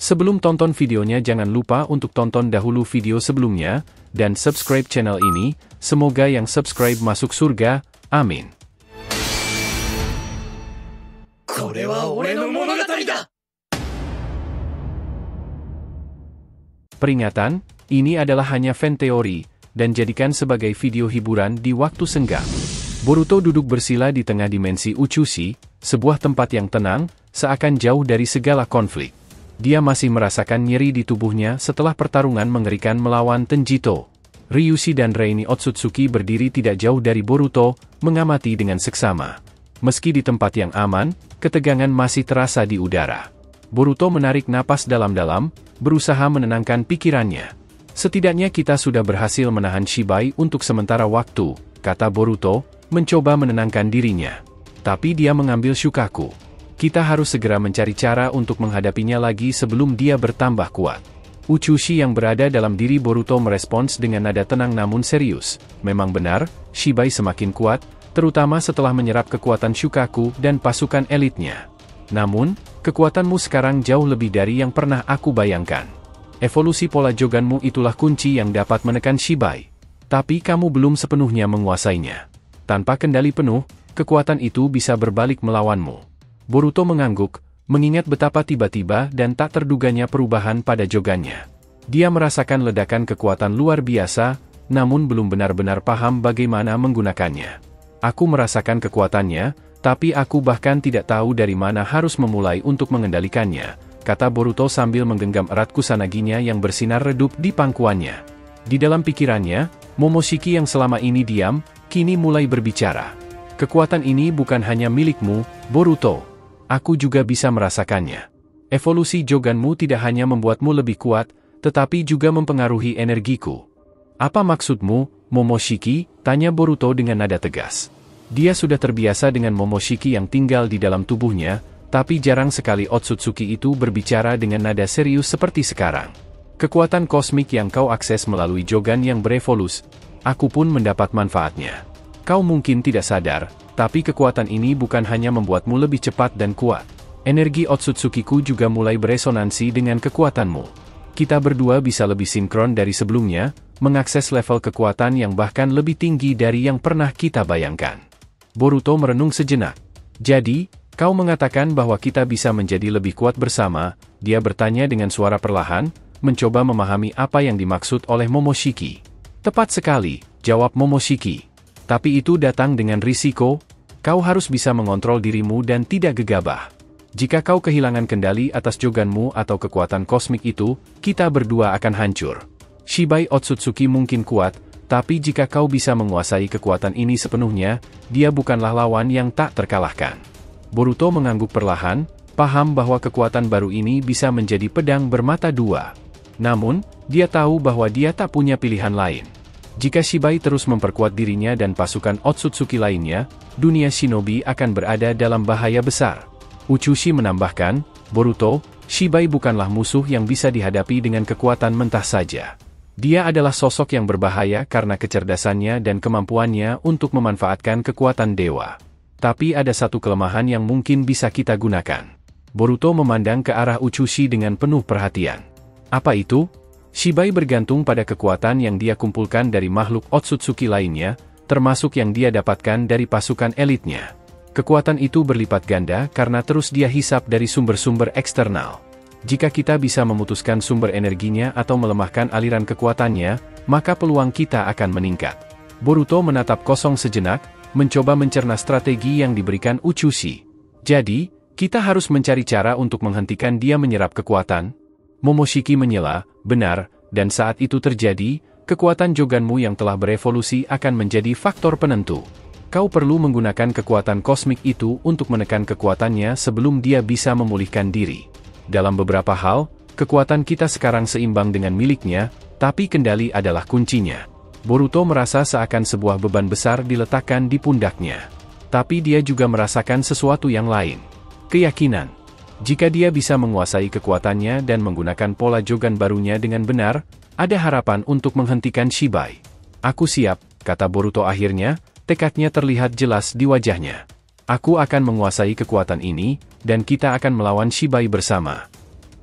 Sebelum tonton videonya jangan lupa untuk tonton dahulu video sebelumnya, dan subscribe channel ini, semoga yang subscribe masuk surga, amin. Peringatan, ini adalah hanya fan teori, dan jadikan sebagai video hiburan di waktu senggang. Boruto duduk bersila di tengah dimensi Uchushi, sebuah tempat yang tenang, seakan jauh dari segala konflik. Dia masih merasakan nyeri di tubuhnya setelah pertarungan mengerikan melawan Tenjito. Ryushi dan Reini Otsutsuki berdiri tidak jauh dari Boruto, mengamati dengan seksama. Meski di tempat yang aman, ketegangan masih terasa di udara. Boruto menarik napas dalam-dalam, berusaha menenangkan pikirannya. Setidaknya kita sudah berhasil menahan Shibai untuk sementara waktu, kata Boruto, mencoba menenangkan dirinya. Tapi dia mengambil Shukaku. Kita harus segera mencari cara untuk menghadapinya lagi sebelum dia bertambah kuat. Uchushi yang berada dalam diri Boruto merespons dengan nada tenang namun serius. Memang benar, Shibai semakin kuat, terutama setelah menyerap kekuatan Shukaku dan pasukan elitnya. Namun, kekuatanmu sekarang jauh lebih dari yang pernah aku bayangkan. Evolusi pola Joganmu itulah kunci yang dapat menekan Shibai. Tapi kamu belum sepenuhnya menguasainya. Tanpa kendali penuh, kekuatan itu bisa berbalik melawanmu. Boruto mengangguk, mengingat betapa tiba-tiba dan tak terduganya perubahan pada Jogannya. Dia merasakan ledakan kekuatan luar biasa, namun belum benar-benar paham bagaimana menggunakannya. Aku merasakan kekuatannya, tapi aku bahkan tidak tahu dari mana harus memulai untuk mengendalikannya, kata Boruto sambil menggenggam erat kusanaginya yang bersinar redup di pangkuannya. Di dalam pikirannya, Momoshiki yang selama ini diam, kini mulai berbicara. Kekuatan ini bukan hanya milikmu, Boruto. Aku juga bisa merasakannya. Evolusi Joganmu tidak hanya membuatmu lebih kuat, tetapi juga mempengaruhi energiku. Apa maksudmu, Momoshiki? Tanya Boruto dengan nada tegas. Dia sudah terbiasa dengan Momoshiki yang tinggal di dalam tubuhnya, tapi jarang sekali Otsutsuki itu berbicara dengan nada serius seperti sekarang. Kekuatan kosmik yang kau akses melalui Jogan yang berevolus, aku pun mendapat manfaatnya. Kau mungkin tidak sadar, tapi kekuatan ini bukan hanya membuatmu lebih cepat dan kuat. Energi Otsutsukiku juga mulai beresonansi dengan kekuatanmu. Kita berdua bisa lebih sinkron dari sebelumnya, mengakses level kekuatan yang bahkan lebih tinggi dari yang pernah kita bayangkan. Boruto merenung sejenak. Jadi, kau mengatakan bahwa kita bisa menjadi lebih kuat bersama, dia bertanya dengan suara perlahan, mencoba memahami apa yang dimaksud oleh Momoshiki. Tepat sekali, jawab Momoshiki. Tapi itu datang dengan risiko, kau harus bisa mengontrol dirimu dan tidak gegabah. Jika kau kehilangan kendali atas Joganmu atau kekuatan kosmik itu, kita berdua akan hancur. Shibai Otsutsuki mungkin kuat, tapi jika kau bisa menguasai kekuatan ini sepenuhnya, dia bukanlah lawan yang tak terkalahkan. Boruto mengangguk perlahan, paham bahwa kekuatan baru ini bisa menjadi pedang bermata dua. Namun, dia tahu bahwa dia tak punya pilihan lain. Jika Shibai terus memperkuat dirinya dan pasukan Otsutsuki lainnya, dunia shinobi akan berada dalam bahaya besar. Uchushi menambahkan, Boruto, Shibai bukanlah musuh yang bisa dihadapi dengan kekuatan mentah saja. Dia adalah sosok yang berbahaya karena kecerdasannya dan kemampuannya untuk memanfaatkan kekuatan dewa. Tapi ada satu kelemahan yang mungkin bisa kita gunakan. Boruto memandang ke arah Uchushi dengan penuh perhatian. Apa itu? Shibai bergantung pada kekuatan yang dia kumpulkan dari makhluk Otsutsuki lainnya, termasuk yang dia dapatkan dari pasukan elitnya. Kekuatan itu berlipat ganda karena terus dia hisap dari sumber-sumber eksternal. Jika kita bisa memutuskan sumber energinya atau melemahkan aliran kekuatannya, maka peluang kita akan meningkat. Boruto menatap kosong sejenak, mencoba mencerna strategi yang diberikan Uchushi. Jadi, kita harus mencari cara untuk menghentikan dia menyerap kekuatan. Momoshiki menyela, benar, dan saat itu terjadi, kekuatan Joganmu yang telah berevolusi akan menjadi faktor penentu. Kau perlu menggunakan kekuatan kosmik itu untuk menekan kekuatannya sebelum dia bisa memulihkan diri. Dalam beberapa hal, kekuatan kita sekarang seimbang dengan miliknya, tapi kendali adalah kuncinya. Boruto merasa seakan sebuah beban besar diletakkan di pundaknya. Tapi dia juga merasakan sesuatu yang lain. Keyakinan. Jika dia bisa menguasai kekuatannya dan menggunakan pola Jogan barunya dengan benar, ada harapan untuk menghentikan Shibai. Aku siap, kata Boruto akhirnya, tekadnya terlihat jelas di wajahnya. Aku akan menguasai kekuatan ini, dan kita akan melawan Shibai bersama.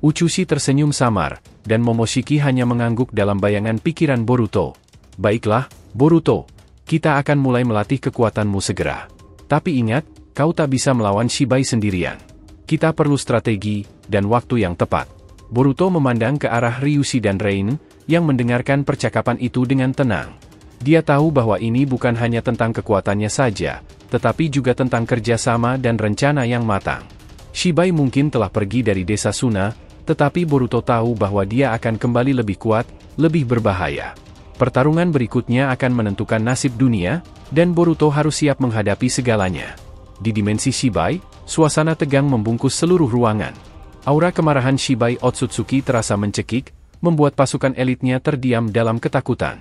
Uchushi tersenyum samar, dan Momoshiki hanya mengangguk dalam bayangan pikiran Boruto. Baiklah, Boruto. Kita akan mulai melatih kekuatanmu segera. Tapi ingat, kau tak bisa melawan Shibai sendirian. Kita perlu strategi, dan waktu yang tepat. Boruto memandang ke arah Ryushi dan Rain, yang mendengarkan percakapan itu dengan tenang. Dia tahu bahwa ini bukan hanya tentang kekuatannya saja, tetapi juga tentang kerjasama dan rencana yang matang. Shibai mungkin telah pergi dari desa Suna, tetapi Boruto tahu bahwa dia akan kembali lebih kuat, lebih berbahaya. Pertarungan berikutnya akan menentukan nasib dunia, dan Boruto harus siap menghadapi segalanya. Di dimensi Shibai, suasana tegang membungkus seluruh ruangan. Aura kemarahan Shibai Otsutsuki terasa mencekik, membuat pasukan elitnya terdiam dalam ketakutan.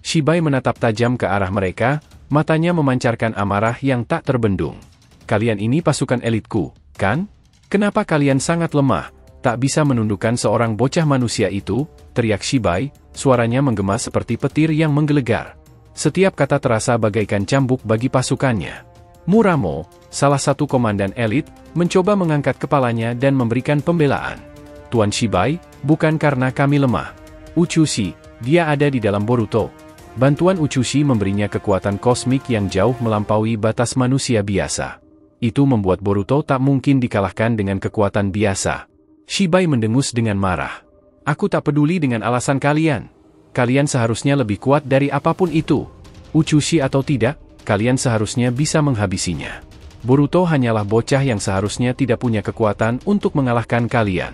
Shibai menatap tajam ke arah mereka, matanya memancarkan amarah yang tak terbendung. Kalian ini pasukan elitku, kan? Kenapa kalian sangat lemah, tak bisa menundukkan seorang bocah manusia itu? Teriak Shibai, suaranya menggema seperti petir yang menggelegar. Setiap kata terasa bagaikan cambuk bagi pasukannya. Muramo, salah satu komandan elit, mencoba mengangkat kepalanya dan memberikan pembelaan. Tuan Shibai, bukan karena kami lemah. Uchushi, dia ada di dalam Boruto. Bantuan Uchushi memberinya kekuatan kosmik yang jauh melampaui batas manusia biasa. Itu membuat Boruto tak mungkin dikalahkan dengan kekuatan biasa. Shibai mendengus dengan marah. Aku tak peduli dengan alasan kalian. Kalian seharusnya lebih kuat dari apapun itu. Uchushi atau tidak, kalian seharusnya bisa menghabisinya. Boruto hanyalah bocah yang seharusnya tidak punya kekuatan untuk mengalahkan kalian.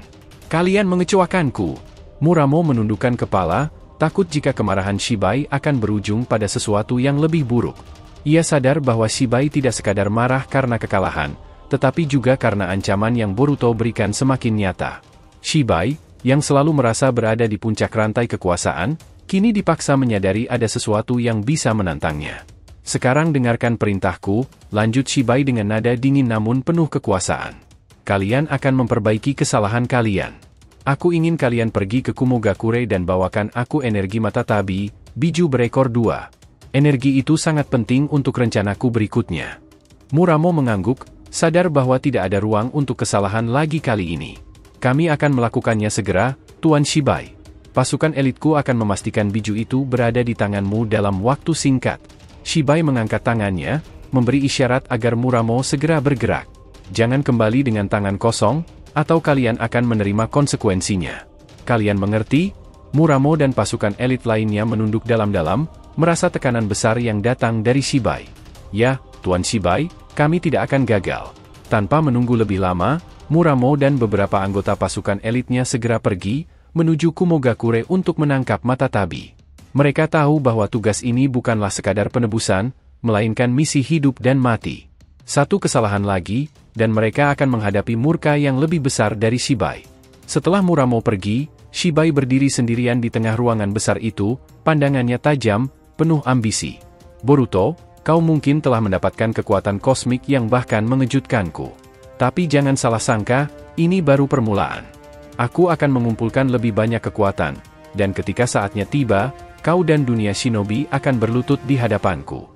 Kalian mengecewakanku. Muramo menundukkan kepala, takut jika kemarahan Shibai akan berujung pada sesuatu yang lebih buruk. Ia sadar bahwa Shibai tidak sekadar marah karena kekalahan, tetapi juga karena ancaman yang Boruto berikan semakin nyata. Shibai, yang selalu merasa berada di puncak rantai kekuasaan, kini dipaksa menyadari ada sesuatu yang bisa menantangnya. Sekarang dengarkan perintahku, lanjut Shibai dengan nada dingin namun penuh kekuasaan. Kalian akan memperbaiki kesalahan kalian. Aku ingin kalian pergi ke Kumogakure dan bawakan aku energi mata tabi, biju berekor 2. Energi itu sangat penting untuk rencanaku berikutnya. Muramo mengangguk, sadar bahwa tidak ada ruang untuk kesalahan lagi kali ini. Kami akan melakukannya segera, Tuan Shibai. Pasukan elitku akan memastikan biju itu berada di tanganmu dalam waktu singkat. Shibai mengangkat tangannya, memberi isyarat agar Muramo segera bergerak. Jangan kembali dengan tangan kosong, atau kalian akan menerima konsekuensinya. Kalian mengerti? Muramo dan pasukan elit lainnya menunduk dalam-dalam, merasa tekanan besar yang datang dari Shibai. Ya, Tuan Shibai, kami tidak akan gagal. Tanpa menunggu lebih lama, Muramo dan beberapa anggota pasukan elitnya segera pergi, menuju Kumogakure untuk menangkap mata tabi. Mereka tahu bahwa tugas ini bukanlah sekadar penebusan, melainkan misi hidup dan mati. Satu kesalahan lagi, dan mereka akan menghadapi murka yang lebih besar dari Shibai. Setelah Muramo pergi, Shibai berdiri sendirian di tengah ruangan besar itu, pandangannya tajam, penuh ambisi. Boruto, kau mungkin telah mendapatkan kekuatan kosmik yang bahkan mengejutkanku. Tapi jangan salah sangka, ini baru permulaan. Aku akan mengumpulkan lebih banyak kekuatan, dan ketika saatnya tiba, kau dan dunia shinobi akan berlutut di hadapanku.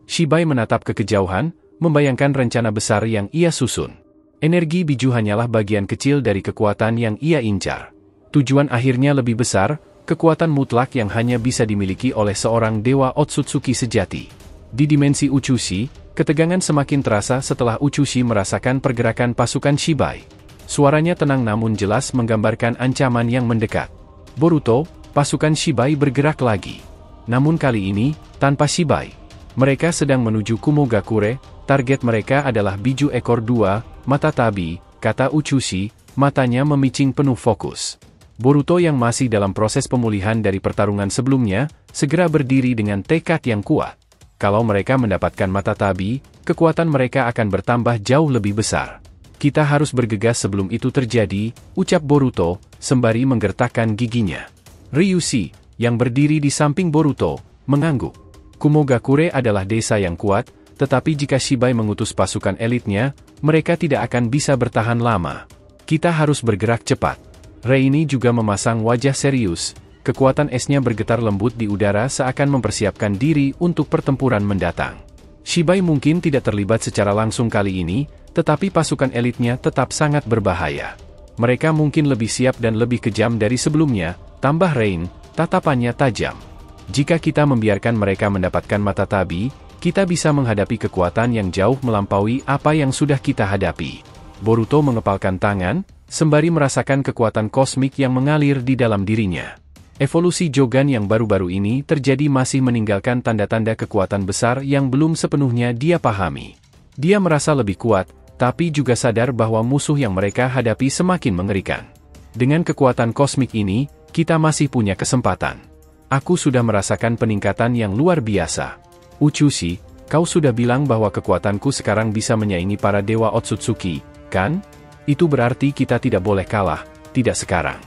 Shibai menatap ke kejauhan, membayangkan rencana besar yang ia susun. Energi biju hanyalah bagian kecil dari kekuatan yang ia incar. Tujuan akhirnya lebih besar, kekuatan mutlak yang hanya bisa dimiliki oleh seorang dewa Otsutsuki sejati. Di dimensi Uchushi, ketegangan semakin terasa setelah Uchushi merasakan pergerakan pasukan Shibai. Suaranya tenang namun jelas menggambarkan ancaman yang mendekat. Boruto, pasukan Shibai bergerak lagi. Namun kali ini, tanpa Shibai. Mereka sedang menuju Kumogakure, target mereka adalah biju ekor 2, mata tabi, kata Uchushi, matanya memicing penuh fokus. Boruto yang masih dalam proses pemulihan dari pertarungan sebelumnya, segera berdiri dengan tekad yang kuat. Kalau mereka mendapatkan mata tabi, kekuatan mereka akan bertambah jauh lebih besar. Kita harus bergegas sebelum itu terjadi, ucap Boruto, sembari menggertakkan giginya. Ryushi, yang berdiri di samping Boruto, mengangguk. Kumogakure adalah desa yang kuat, tetapi jika Shibai mengutus pasukan elitnya, mereka tidak akan bisa bertahan lama. Kita harus bergerak cepat. Reini juga memasang wajah serius, kekuatan esnya bergetar lembut di udara seakan mempersiapkan diri untuk pertempuran mendatang. Shibai mungkin tidak terlibat secara langsung kali ini, tetapi pasukan elitnya tetap sangat berbahaya. Mereka mungkin lebih siap dan lebih kejam dari sebelumnya, tambah Rain, tatapannya tajam. Jika kita membiarkan mereka mendapatkan mata tabi, kita bisa menghadapi kekuatan yang jauh melampaui apa yang sudah kita hadapi. Boruto mengepalkan tangan, sembari merasakan kekuatan kosmik yang mengalir di dalam dirinya. Evolusi Jogan yang baru-baru ini terjadi masih meninggalkan tanda-tanda kekuatan besar yang belum sepenuhnya dia pahami. Dia merasa lebih kuat, tapi juga sadar bahwa musuh yang mereka hadapi semakin mengerikan. Dengan kekuatan kosmik ini, kita masih punya kesempatan. Aku sudah merasakan peningkatan yang luar biasa. Uchushi, kau sudah bilang bahwa kekuatanku sekarang bisa menyaingi para dewa Otsutsuki, kan? Itu berarti kita tidak boleh kalah, tidak sekarang.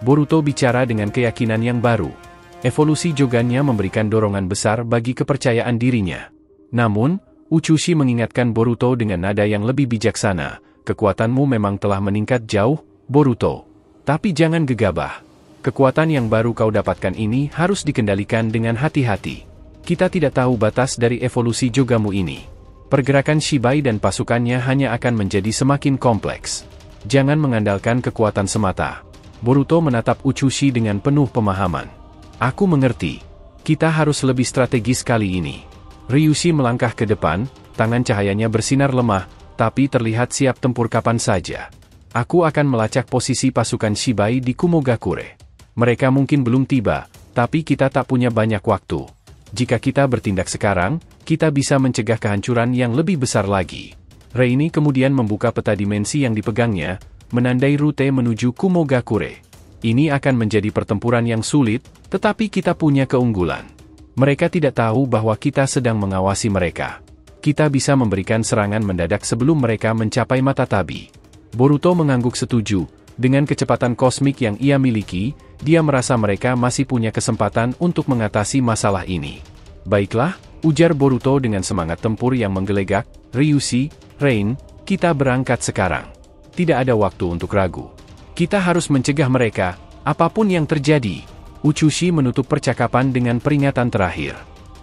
Boruto bicara dengan keyakinan yang baru. Evolusi Jogannya memberikan dorongan besar bagi kepercayaan dirinya. Namun, Uchushi mengingatkan Boruto dengan nada yang lebih bijaksana, kekuatanmu memang telah meningkat jauh, Boruto. Tapi jangan gegabah. Kekuatan yang baru kau dapatkan ini harus dikendalikan dengan hati-hati. Kita tidak tahu batas dari evolusi Jogamu ini. Pergerakan Shibai dan pasukannya hanya akan menjadi semakin kompleks. Jangan mengandalkan kekuatan semata. Boruto menatap Uchushi dengan penuh pemahaman. Aku mengerti. Kita harus lebih strategis kali ini. Ryushi melangkah ke depan, tangan cahayanya bersinar lemah, tapi terlihat siap tempur kapan saja. Aku akan melacak posisi pasukan Shibai di Kumogakure. Mereka mungkin belum tiba, tapi kita tak punya banyak waktu. Jika kita bertindak sekarang, kita bisa mencegah kehancuran yang lebih besar lagi. Reini kemudian membuka peta dimensi yang dipegangnya, menandai rute menuju Kumogakure. Ini akan menjadi pertempuran yang sulit, tetapi kita punya keunggulan. Mereka tidak tahu bahwa kita sedang mengawasi mereka. Kita bisa memberikan serangan mendadak sebelum mereka mencapai mata tabi. Boruto mengangguk setuju. Dengan kecepatan kosmik yang ia miliki, dia merasa mereka masih punya kesempatan untuk mengatasi masalah ini. Baiklah, ujar Boruto dengan semangat tempur yang menggelegak. Ryushi, Rain, kita berangkat sekarang. Tidak ada waktu untuk ragu. Kita harus mencegah mereka, apapun yang terjadi. Uchushi menutup percakapan dengan peringatan terakhir.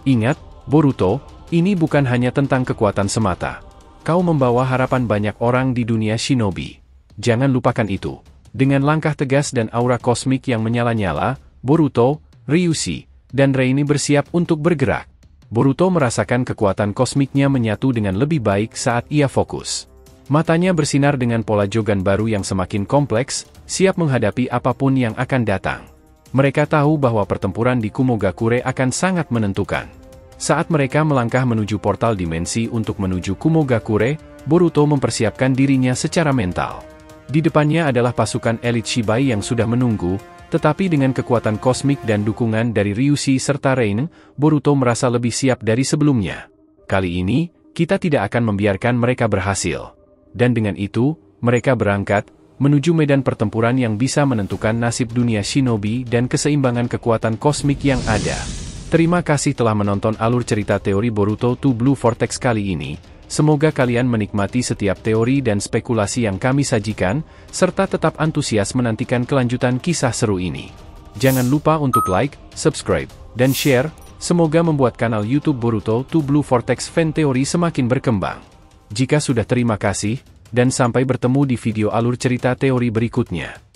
Ingat, Boruto, ini bukan hanya tentang kekuatan semata. Kau membawa harapan banyak orang di dunia shinobi. Jangan lupakan itu. Dengan langkah tegas dan aura kosmik yang menyala-nyala, Boruto, Ryushi, dan Reini bersiap untuk bergerak. Boruto merasakan kekuatan kosmiknya menyatu dengan lebih baik saat ia fokus. Matanya bersinar dengan pola Jogan baru yang semakin kompleks, siap menghadapi apapun yang akan datang. Mereka tahu bahwa pertempuran di Kumogakure akan sangat menentukan. Saat mereka melangkah menuju portal dimensi untuk menuju Kumogakure, Boruto mempersiapkan dirinya secara mental. Di depannya adalah pasukan elit Shibai yang sudah menunggu, tetapi dengan kekuatan kosmik dan dukungan dari Ryushi serta Rain, Boruto merasa lebih siap dari sebelumnya. Kali ini, kita tidak akan membiarkan mereka berhasil. Dan dengan itu, mereka berangkat menuju medan pertempuran yang bisa menentukan nasib dunia shinobi dan keseimbangan kekuatan kosmik yang ada. Terima kasih telah menonton alur cerita teori Boruto to Blue Vortex kali ini. Semoga kalian menikmati setiap teori dan spekulasi yang kami sajikan, serta tetap antusias menantikan kelanjutan kisah seru ini. Jangan lupa untuk like, subscribe, dan share. Semoga membuat kanal YouTube Boruto to Blue Vortex Fan Theory semakin berkembang. Jika sudah, terima kasih, dan sampai bertemu di video alur cerita teori berikutnya.